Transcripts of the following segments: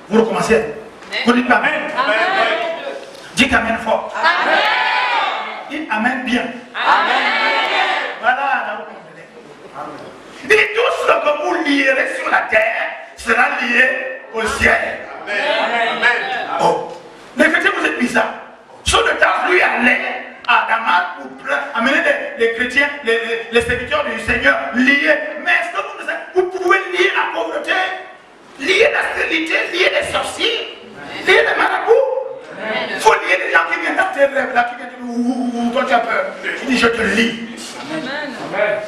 Vous recommencez. Vous dites Amen. Dites Amen fort. Amen. Dites Amen bien. Amen. Voilà, là vous comprenez. Amen. Dites tout ce que vous lierez sur la terre sera lié au ciel. Amen. Oh. Les chrétiens, vous êtes bizarres. Sur le temps, lui allait à Damas pour amener les chrétiens, les serviteurs du Seigneur liés. Mais est-ce que vous pouvez lier la pauvreté, lier la stérilité, lier les sorciers, lier les marabouts? Il faut lier les gens qui viennent dans tes rêves, là, qui viennent dire, toi tu as peur. Tu dis, je te lis. Amen.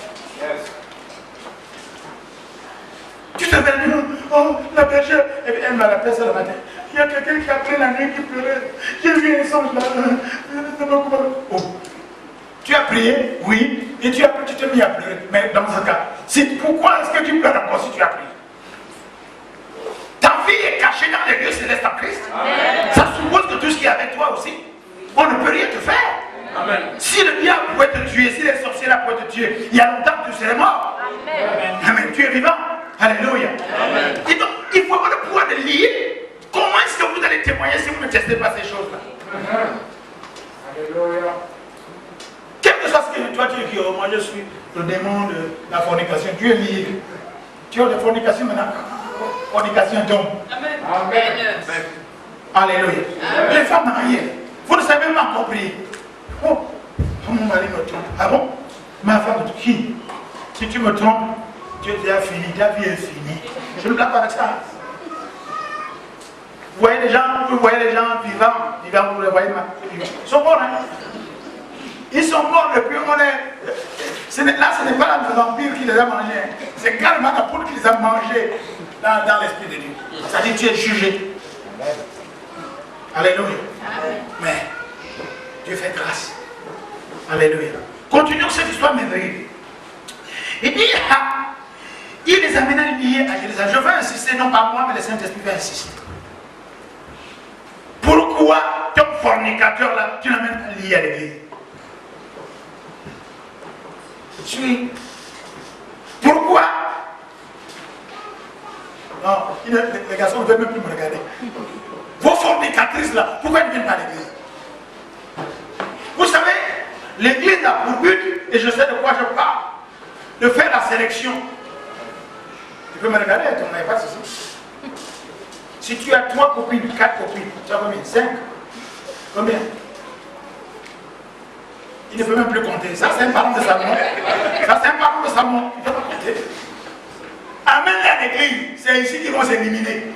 Tu te réveilles, oh, la bergère, elle m'a rappelé ça le matin. Il y a quelqu'un qui a pris la nuit qui pleurait. J'ai vu un songe là. Oh. Tu as prié, oui, et tu t'es mis à pleurer. Mais dans ce cas, pourquoi est-ce que tu pleures encore si tu as prié? Ta vie est cachée dans les lieux célestes en Christ. Amen. Ça suppose que tout ce qui est avec toi aussi, on ne peut rien te faire. Amen. Si le diable pouvait te tuer, si les sorciers là pouvaient te tuer, il y a longtemps que tu serais mort. Amen. Amen. Tu es vivant. Alléluia. Amen. Et donc, il faut avoir le pouvoir de lier. Comment est-ce que vous allez témoigner si vous ne testez pas ces choses-là? Alléluia. Quel que soit ce que toi tu dis, oh, moi je suis le démon de la fornication, tu es lié. Tu as de fornication maintenant. Fornication d'homme. Amen. Amen. Alléluia. Amen. Les femmes mariées, vous ne savez même pas encore prier. Oh, mon mari me trompe. Ah bon? Ma femme, qui? Si tu me trompes, tu es déjà fini, ta vie est finie. Je ne blague pas avec ça. Vous voyez les gens vivants, vous les voyez mal. Ils sont morts, hein? Ils sont morts depuis on est. Là, ce n'est pas le vampire qui les a mangés. C'est carrément la poule qui les a mangés dans l'esprit de Dieu. C'est-à-dire que tu es jugé. Alléluia. Mais Dieu fait grâce. Alléluia. Continuons cette histoire merveilleuse. Il dit, il les amène à lier à Jérusalem. Je veux insister, non pas moi, mais le Saint-Esprit va insister. Pourquoi ton fornicateur là, tu l'amènes lié à l'église? Pourquoi? Non, les garçons ne veulent même plus me regarder. Vos fornicatrices là, pourquoi elles ne viennent pas à l'église? Vous savez, l'église a pour but, et je sais de quoi je parle, de faire la sélection. Tu peux me regarder, tu n'as pas ceci. Si tu as 3 copines, 4 copines, tu as combien? 5? Combien? Il ne peut même plus compter. Ça, c'est un parent de Salomon. Ça, c'est un parent de Salomon. Il ne peut pas compter. Amène-les à l'église. C'est ici qu'ils vont s'éliminer.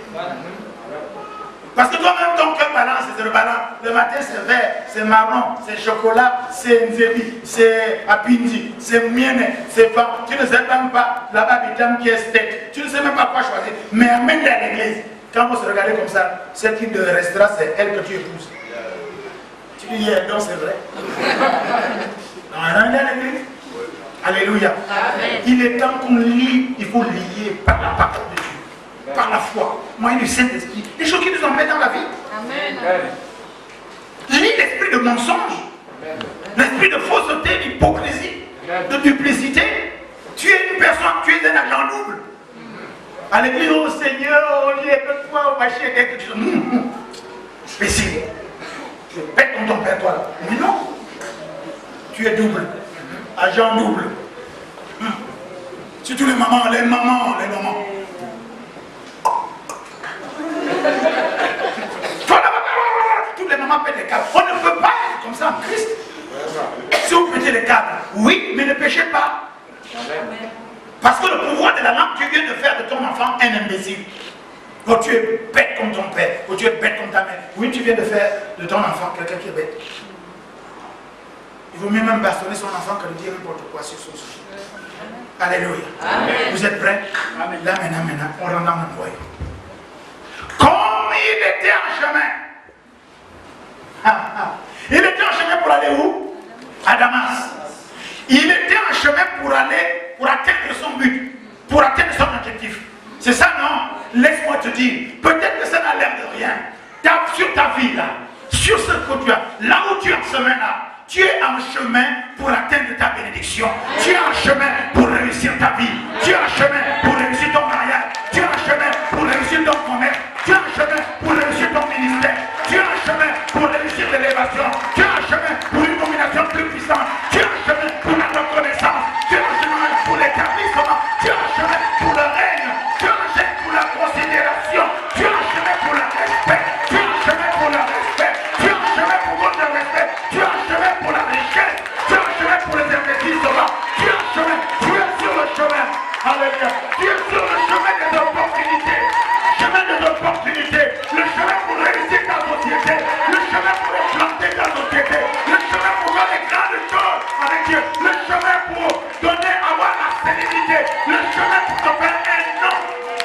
Parce que toi-même, ton cœur balance, c'est le ballon. Le matin, c'est vert, c'est marron, c'est chocolat, c'est nzébi, c'est apindi, c'est mienne, c'est vent. Tu ne sais même pas là-bas, qui est steak. Tu ne sais même pas quoi choisir. Mais amène-les à l'église. Quand vous se regardez comme ça, celle qui te restera, c'est elle que tu épouses. Tu dis, donc c'est vrai. Non, elle est à l'église. Alléluia. Amen. Il est temps qu'on lie, il faut lier par la parole de Dieu, par la foi, moyen du Saint-Esprit, les choses qui nous emmènent dans la vie. Amen. Lie l'esprit de mensonge, l'esprit de fausseté, d'hypocrisie, de duplicité. Tu es une personne, tu es un agent double. À l'église, oh Seigneur, il est que toi, au machin, quelque chose. Imbécile. Tu es bête comme ton père, toi là. Mais non. Tu es double. Agent double. Surtout les mamans. Toutes les mamans pètent les câbles. On ne peut pas être comme ça en Christ. Si vous pétez les câbles, oui, mais ne péchez pas. Parce que le pouvoir de la langue, tu viens de faire de ton enfant un imbécile. Quand tu es bête comme ton père, ou tu es bête comme ta mère, oui, tu viens de faire de ton enfant quelqu'un qui est bête. Il vaut mieux même bastonner son enfant que de dire n'importe quoi sur son sujet. Alléluia. Amen. Vous êtes prêts? Amen. Là, maintenant, on rentre dans mon royaume. Comme il était en chemin. Il était en chemin pour aller où? À Damas. Il était en chemin pour aller, pour atteindre son but, pour atteindre son objectif. C'est ça, non? Laisse-moi te dire, peut-être que ça n'a l'air de rien. Sur ta vie, là, sur ce que tu as, là où tu es en chemin, là, tu es en chemin pour atteindre ta bénédiction. Tu es en chemin pour réussir ta vie. Tu es en chemin pour réussir ton mariage. Tu es en chemin pour Tu as un chemin pour réussir ton ministère. Tu as un chemin pour réussir l'élévation. Tu as un chemin pour une domination plus puissante. Tu as un chemin pour la reconnaissance. Tu as un chemin pour l'établissement. Tu as un chemin pour le règne. Tu as un chemin pour la considération. Tu as un chemin pour le respect. Tu as un chemin pour le respect. Tu as un chemin pour votre respect. Tu as un chemin pour la richesse. Tu as un chemin pour les investissements. Tu as un chemin. Tu es sur le chemin. Alléluia. Tu es sur le chemin des opportunités. Chemin des opportunités. Le chemin pour réussir ta société. Le chemin pour implanter ta société. Le chemin pour faire les grandes choses avec Dieu. Le chemin pour donner, avoir la sérénité. Le chemin pour te faire un nom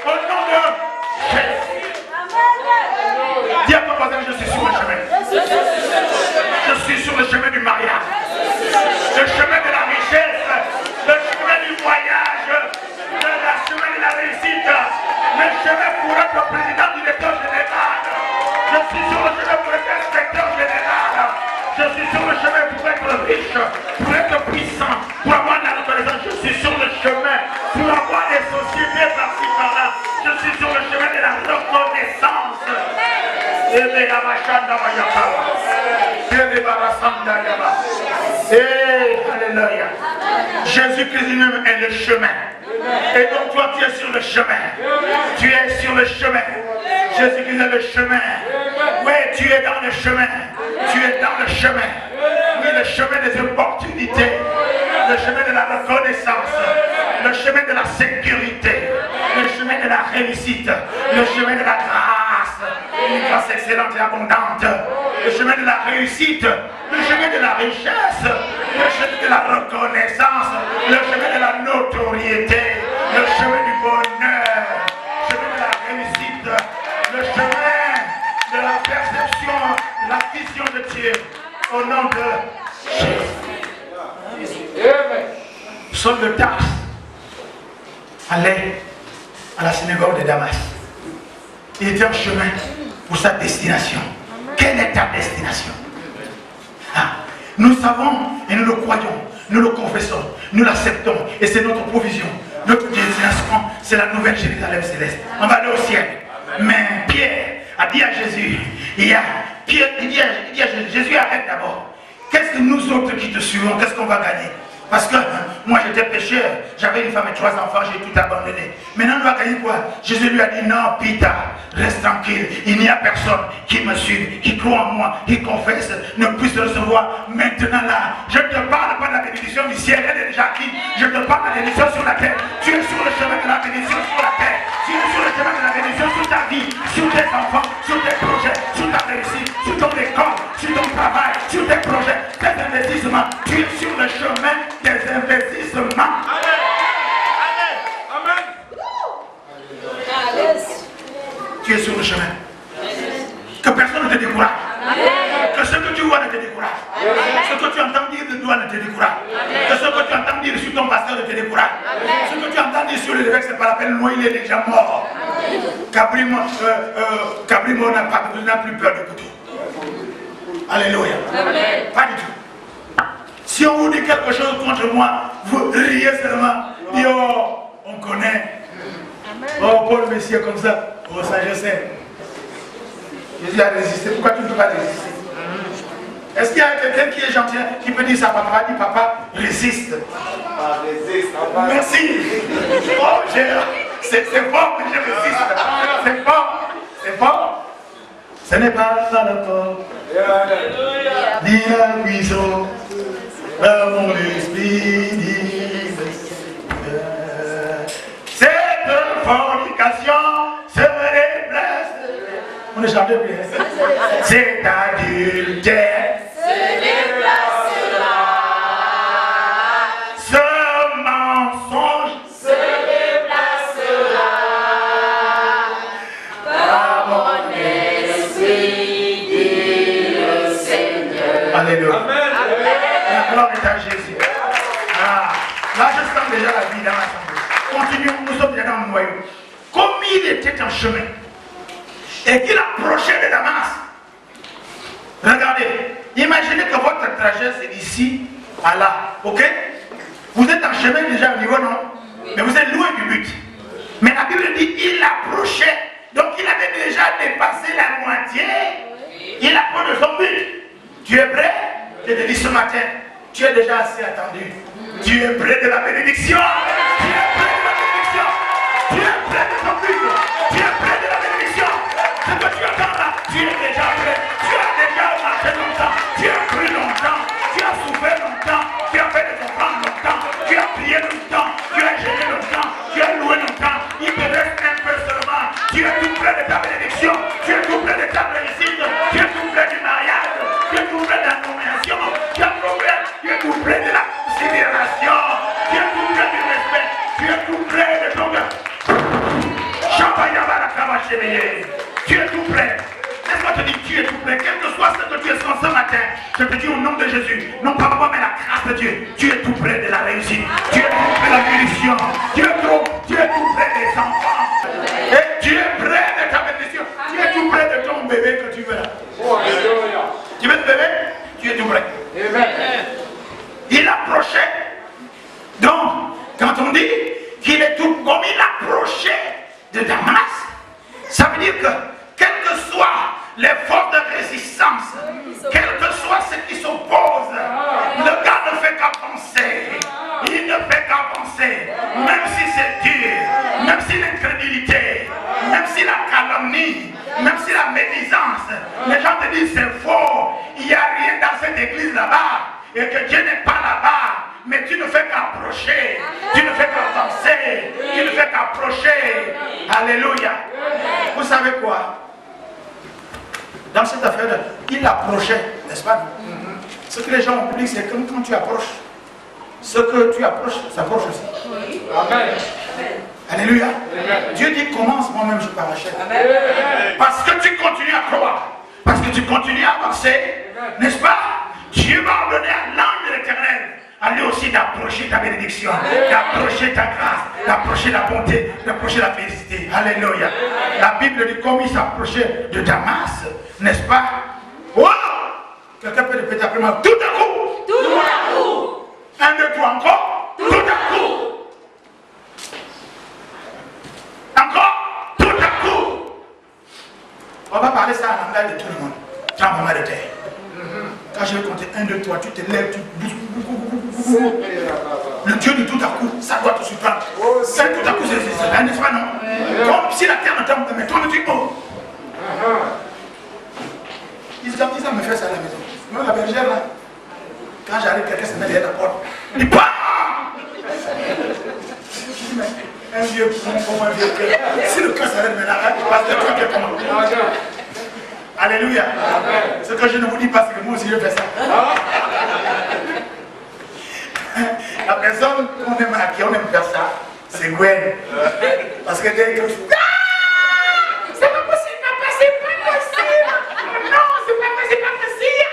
au nom de Jésus. Dis à ton voisin, je suis sur le chemin. Je suis sur le chemin du mariage. Le chemin de la richesse. Le chemin du voyage. Le chemin de la réussite. Le chemin pour être président du directeur général. Je suis sur le chemin pour être inspecteur général. Je suis sur le chemin pour être riche, pour être puissant, pour avoir de la reconnaissance. Je suis sur le chemin pour avoir des sociétés par-ci par-là. Je suis sur le chemin de la reconnaissance. Alléluia. Jésus-Christ lui-même est le chemin. Et donc toi tu es sur le chemin. Tu es sur le chemin. Jésus-Christ est le chemin. Oui, tu es dans le chemin. Tu es dans le chemin. Oui, le chemin des opportunités. Le chemin de la reconnaissance. Le chemin de la sécurité. Le chemin de la réussite. Le chemin de la grâce. Une grâce excellente et abondante. Le chemin de la réussite. Le chemin de la richesse. Le chemin de la reconnaissance. Le chemin de la notoriété. Le chemin du bonheur. Le chemin de la réussite. Le chemin de la perception, de la vision de Dieu. Au nom de Jésus. Saul de Tarse allait à la synagogue de Damas. Il était en chemin pour sa destination. Quelle est ta destination? Nous savons et nous le croyons, nous le confessons, nous l'acceptons et c'est notre provision. Notre destination, c'est la nouvelle Jérusalem céleste. On va aller au ciel. Mais Pierre a dit à Jésus, il dit à Jésus, arrête d'abord. Qu'est-ce que nous autres qui te suivons, qu'est-ce qu'on va gagner? Parce que moi j'étais pécheur, j'avais une femme et 3 enfants, j'ai tout abandonné. Maintenant on va gagner quoi? Jésus lui a dit non, Peter, reste tranquille, il n'y a personne qui me suit, qui croit en moi, qui confesse, ne puisse recevoir maintenant là. Je ne te parle pas de la bénédiction du ciel, elle est déjà acquise. Je te parle de la bénédiction sur la terre. Tu es sur le chemin de la bénédiction sur la terre. Tu es sur le chemin de la bénédiction sur ta vie, sur tes enfants, sur tes projets, sur ta réussite, sur ton école, sur ton travail, sur tes projets, tes investissements. Tu es sur le chemin des investissements. Amen. Amen. Tu es sur le chemin. Que personne ne te décourage. Que ce que tu vois ne te décourage. Ce que tu entends dire de toi ne te décourage. Que ce que tu entends dire sur ton pasteur ne te décourage. Ce que tu entends dire sur l'évêque, c'est pas la peine, moi il est déjà mort. Cabrimo n'a plus peur du couteau. Alléluia. Pas du tout. Si on vous dit quelque chose contre moi, vous riez seulement. Et oh, on connaît. Oh, Paul Messier comme ça. Oh, ça je sais. Jésus a résisté. Pourquoi tu ne peux pas résister? Est-ce qu'il y a quelqu'un qui est gentil, qui peut dire ça? Papa dit, papa, résiste. Merci. Oh, c'est fort que je résiste. C'est fort. C'est fort. Ce n'est pas dans la porte. Ni la puissance. Mon esprit dit. Cette fornication serait blessée. On est chanté plus. C'est adultère. Se déplacera. Ce mensonge se déplacera. Par mon esprit, dit le Seigneur. Alléluia. Amen. La gloire est à Jésus. Là, je sens déjà la vie dans l'assemblée. Continuons, nous sommes déjà dans le noyau. Comme il était en chemin et qu'il approchait de Damas, regardez, imaginez que votre trajet c'est d'ici à là, ok? Vous êtes en chemin déjà au niveau, non? Mais vous êtes loin du but. Mais la Bible dit il approchait Donc il avait déjà dépassé la moitié. Il approche de son but. Tu es prêt? Je te dis ce matin, tu es déjà assez attendu. Tu es prêt de la bénédiction. Tu es prêt de la bénédiction. Tu es prêt de ton but. Tu es prêt de la bénédiction. Ce que tu attends là, tu es déjà prêt. Tu as déjà marché longtemps. Tu as cru longtemps. Tu as souffert longtemps. Tu as fait des offrandes longtemps. Tu as prié longtemps. Tu as gêné longtemps. Tu as loué longtemps. Il te reste un peu seulement. Tu es tout près de ta bénédiction. Tu es tout près de ta réussite. Tu es tout près du mariage. Tu es tout près de la nomination. Tu es tout près de la considération. Tu es tout près du respect. Tu es tout près de ton cœur. Tu es tout près. Laisse-moi te dire, tu es tout près. Quel que soit ce que tu es ce matin, je te dis au nom de Jésus, non pas moi mais la grâce de Dieu, tu es tout près de la réussite. Tu es tout près de la bénédiction. Tu es tout près des enfants. Et tu es près de ta bénédiction. Tu es tout près de ton bébé que tu veux là. Tu veux te bébé? Tu es tout près. Il approchait. Donc, quand on dit qu'il est tout, comme il approchait de Damas, ça veut dire que quelles que soient les forces de résistance, quel que soit ce qui s'oppose, le gars ne fait qu'avancer. Il ne fait qu'avancer. Même si c'est dur, même si l'incrédulité, même si la calomnie, même si la médisance, les gens te disent c'est faux, il n'y a rien dans cette église là-bas, et que Dieu n'est pas là-bas. Mais tu ne fais qu'approcher, tu ne fais qu'avancer, tu ne fais qu'approcher. Alléluia. Vous savez quoi? Dans cette affaire, il approchait, n'est-ce pas? Ce que les gens ont oublié, c'est que quand tu approches, ce que tu approches, ça approche aussi. Amen. Alléluia. Dieu dit commence, moi-même je parachète. Parce que tu continues à croire, parce que tu continues à avancer, n'est-ce pas? Dieu va ordonner à l'ange de l'Éternel à lui aussi d'approcher ta bénédiction, d'approcher ta grâce, d'approcher la bonté, d'approcher la félicité. Alléluia. La Bible dit comme il s'approchait de Damas, n'est-ce pas? Oh! Quelqu'un peut répéter après moi. Tout à coup. Tout à coup. 1, 2, 3 encore. Tout à coup. Encore. Tout à coup. On va parler ça en langage de tout le monde. Tremblement de terre. Quand je vais compter 1, 2, 3, tu te lèves, tu bouges. Le Dieu du tout à coup, ça doit te surprendre. C'est tout à coup, c'est là, n'est-ce pas, non? Comme si la terre ne tombe, mais toi, tu oh. Ils ont me fait ça à la maison. Moi, la bergère, là, quand j'arrive, quelqu'un se met derrière la porte. Il dit, bah! Un vieux pour un vieux cœur. Si le cœur s'arrête maintenant, parce que toi, tu es comment? Alléluia. Ce que je ne vous dis pas, c'est que moi aussi je fais ça. La personne qu'on aime à qui on aime faire ça, c'est Gwen. Parce que dès que c'est pas possible, papa, c'est pas possible. Non, c'est pas possible.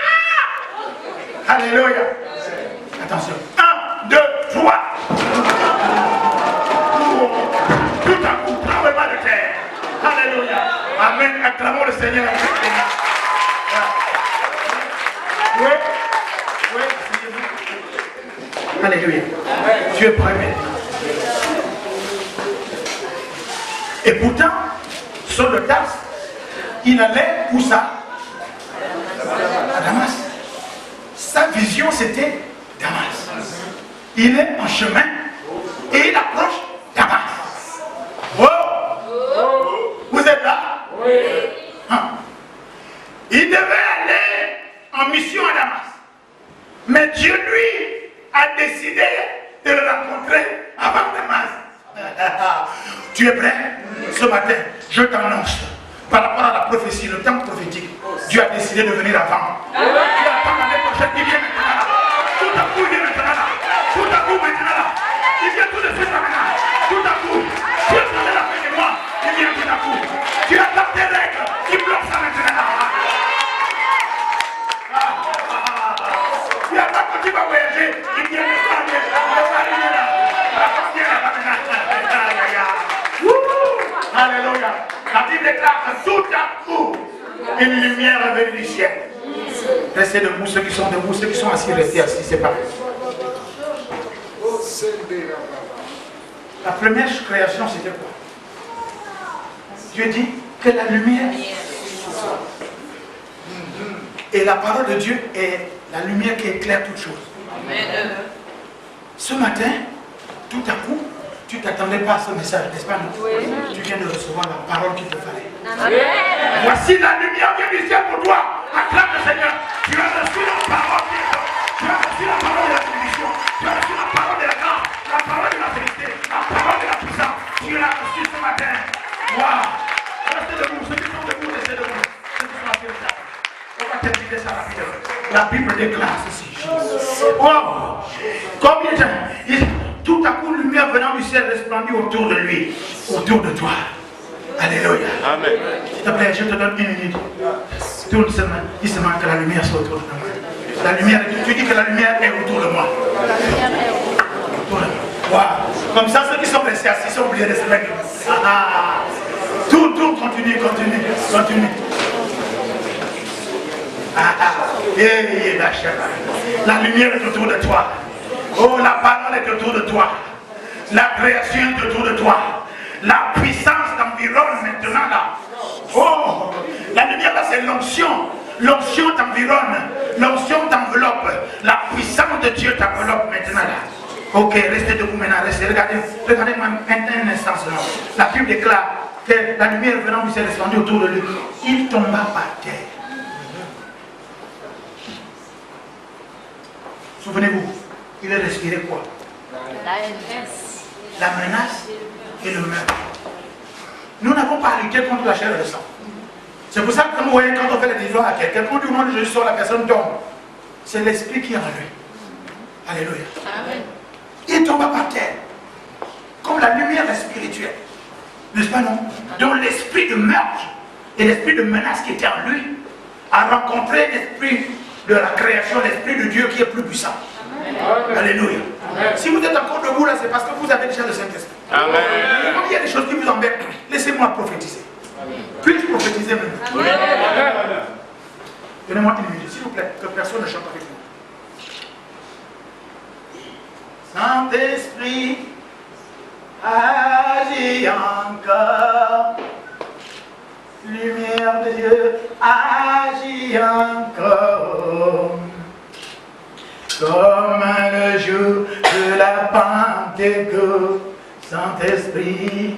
Ah! Alléluia. Attention. 1, 2, 3. Tout à coup, tremblement de terre. Alléluia. Amen. Acclamons le Seigneur. Oui. Oui. Alléluia. Tu es prêt maintenant. Et pourtant, sur le Tarse, il allait où ça? À Damas. Sa vision, c'était Damas. Il est en chemin et il approche Damas. Oh! Vous êtes là? Oui. Il devait aller en mission à Damas. Mais Dieu, lui, a décidé de le rencontrer avant Damas. Tu es prêt? Ce matin, je t'annonce, par rapport à la prophétie, le temps prophétique, Dieu a décidé de venir avant. Tu attends l'année prochaine, il vient maintenant là. Tout à coup, il vient maintenant là. Tout à coup, maintenant là. Il vient tout de suite maintenant. Tout à coup. Tu attendais la fin du mois, il vient tout à coup. Tu attends tes règles, il bloque ça maintenant là. Tu attends que tu vas voyager, il vient maintenant. Il va arriver là. Alléluia. La Bible déclare que tout à coup, une lumière est venue du ciel. Restez debout, ceux qui sont debout, ceux qui sont assis, restez assis, c'est pareil. La première création, c'était quoi? Dieu dit, Que la lumière. Et la parole de Dieu est la lumière qui éclaire toutes choses. Ce matin, tout à coup, tu ne t'attendais pas à ce message, n'est-ce pas? Oui. Tu viens de recevoir la parole qu'il te fallait. Amen. Voici la lumière vient du ciel pour toi. Acclame le Seigneur. Tu as reçu la parole de Dieu. Tu as reçu la parole de la bénédiction. Tu as reçu la parole de la grâce, la parole de la vérité, la parole de la puissance. Tu l'as reçu ce matin. Waouh. Restez debout. Ceux qui sont debout, restez debout. Ceux qui sont assis, restez assis. On va terminer ça rapidement. La Bible déclare ceci. Wow. Comme tout à coup, lumière venant du ciel resplendit autour de lui, autour de toi. Alléluia. Amen. S'il te plaît, je te donne 1 minute. Tourne seulement, dis seulement que la lumière soit autour de toi. La lumière, tu dis que la lumière est autour de moi. Autour de moi. Wow. Comme ça, ceux qui sont restés assis sont obligés de se mettre. Tourne, continue. La lumière est autour de toi. Oh, la parole est autour de toi. La création est autour de toi. La puissance t'environne maintenant là. Oh, la lumière là, c'est l'onction. L'onction t'environne. L'onction t'enveloppe. La puissance de Dieu t'enveloppe maintenant là. Ok, restez debout maintenant. Regardez-moi un instant seulement. La Bible déclare que la lumière venant du ciel descendue autour de lui. Il tomba par terre. Souvenez-vous, il a respiré quoi? La menace et le meurtre. Nous n'avons pas lutté contre la chair et le sang. C'est pour ça que vous voyez, quand on fait la délivrance à quelqu'un, quand du nom de Jésus sort, la personne tombe. C'est l'esprit qui est en lui. Alléluia. Amen. Il tomba par terre. Comme la lumière est spirituelle. N'est-ce pas non? Donc l'esprit de meurtre et l'esprit de menace qui était en lui a rencontré l'esprit de la création, l'esprit de Dieu qui est plus puissant. Amen. Alléluia. Amen. Si vous êtes encore debout là, c'est parce que vous avez déjà le Saint-Esprit. Amen. Comme il y a des choses qui vous embêtent, laissez-moi prophétiser. Puis-je prophétiser maintenant? Amen. Donnez-moi 1 minute, s'il vous plaît, que personne ne chante avec moi. Saint-Esprit, agis encore. Lumière de Dieu, agis encore. Comme le jour de la Pentecôte, Saint-Esprit,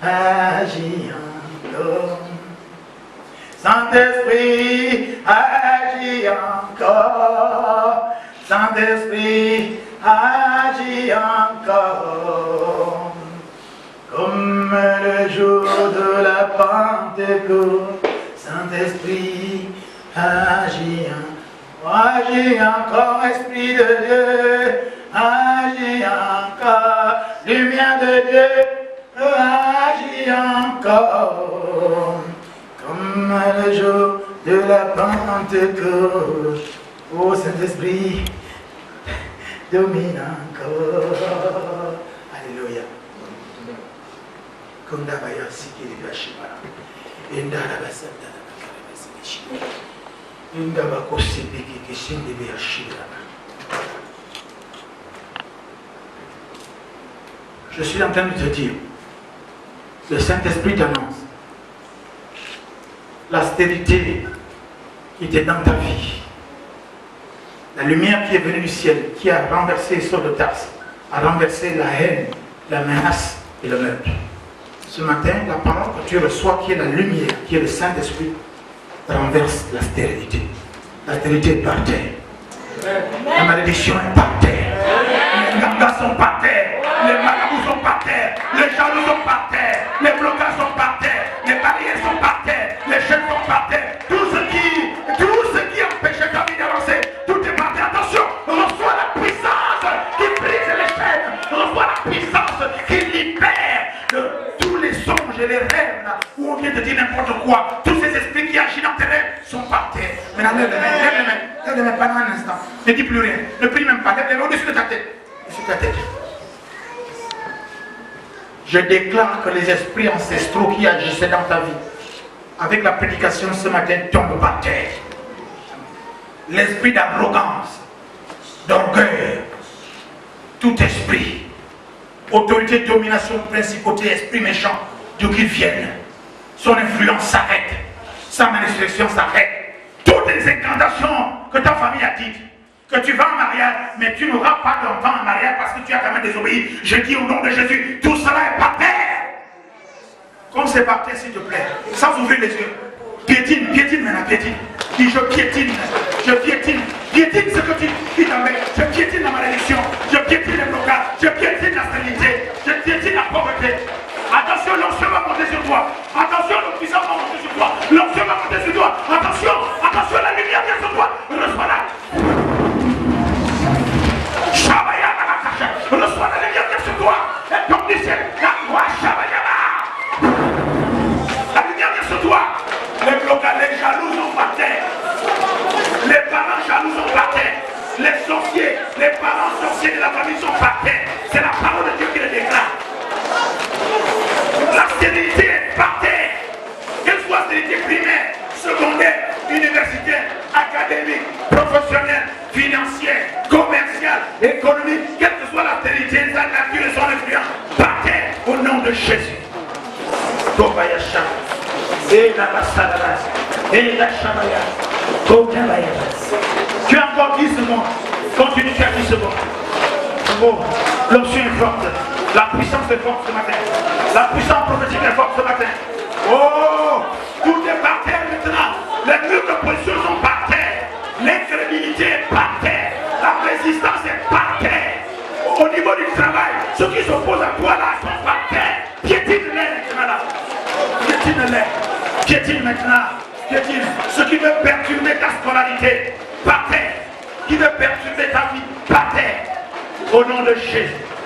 agis encore. Saint-Esprit, agis encore. Saint-Esprit, agis encore. Comme le jour de la Pentecôte, Saint-Esprit, agis encore. Agis encore, Esprit de Dieu, agis encore, lumière de Dieu, agis encore, comme le jour de la Pentecôte, ô Saint-Esprit, domine encore. Alléluia. Je suis en train de te dire, le Saint-Esprit t'annonce la stérité qui était dans ta vie, la lumière qui est venue du ciel, qui a renversé Saul de Tarse, a renversé la haine, la menace et le meurtre. Ce matin, la parole que tu reçois, qui est la lumière, qui est le Saint-Esprit, renverse la stérilité. La stérilité est par terre. La malédiction est par terre. Les gangas sont par terre. Les marabouts sont par terre. Les jaloux sont par terre. Les blocages sont par terre. Les barrières sont par terre. Les chaînes sont par terre. Tout ce qui empêchait ta vie d'avancer, tout est par terre. Attention, reçois la puissance qui brise les chaînes. Reçois la puissance qui libère de tous les songes et les rêves là, où on vient de dire n'importe quoi. Tous ces esprits qui agissent dans tes rêves sont par terre. Maintenant, lève les mains pendant un instant. Ne dis plus rien. Ne prie même pas. Lève les mains au-dessus de ta tête. Au-dessus de ta tête. Je déclare que les esprits ancestraux qui agissaient dans ta vie, avec la prédication ce matin, tombent par terre. L'esprit d'arrogance, d'orgueil, tout esprit, autorité, domination, principauté, esprit méchant, d'où qu'ils viennent, son influence s'arrête, sa manifestation s'arrête. Toutes les incantations que ta famille a dites, que tu vas en mariage, mais tu n'auras pas d'enfant en mariage parce que tu as quand même désobéi. Je dis au nom de Jésus, tout cela est par terre. Comme c'est par terre, s'il te plaît, sans ouvrir les yeux. Piétine, piétine maintenant, piétine. Dis, je piétine, piétine ce que tu t'emmènes. Je piétine la malédiction, je piétine les blocages, je piétine la stérilité, je piétine la pauvreté. Attention, l'onction va monter sur toi. Attention, le puissant va monter sur toi. L'onction va monter sur toi. Attention, attention, la lumière vient sur toi. Reçois-la. Reçois la lumière vient sur toi. Et tombe du ciel. La gloire, la lumière vient sur toi. Les blocages, les jaloux sont par terre. Les parents jaloux sont par terre. Les sorciers, les parents sorciers de la famille sont par terre. C'est la parole de Dieu qui les déclare. La stérilité est par terre. Qu'elle soit stérilité primaire, secondaire, universitaire, académique, professionnelle, financière, commerciale, économique, quelle que soit la stérilité, sa nature et son influence, par terre, au nom de Jésus. Tobayasha, et la Basadaras, et la Shabaya, Tobayas. Tu as encore 10 secondes. Continue, tu as 10 secondes. Oh, l'option est forte. La puissance est forte ce matin. La puissance prophétique est forte ce matin. Oh, tout est par terre maintenant. Les murs de position sont par terre. L'incrédulité est par terre. La résistance est par terre. Au niveau du travail, ceux qui s'opposent à toi là sont par terre. Piétine-les maintenant là. Piétine-les. Piétine maintenant. Piétine. Ce qui veut perturber ta scolarité, par terre. Qui veut perturber ta vie, par terre. Au nom de Jésus.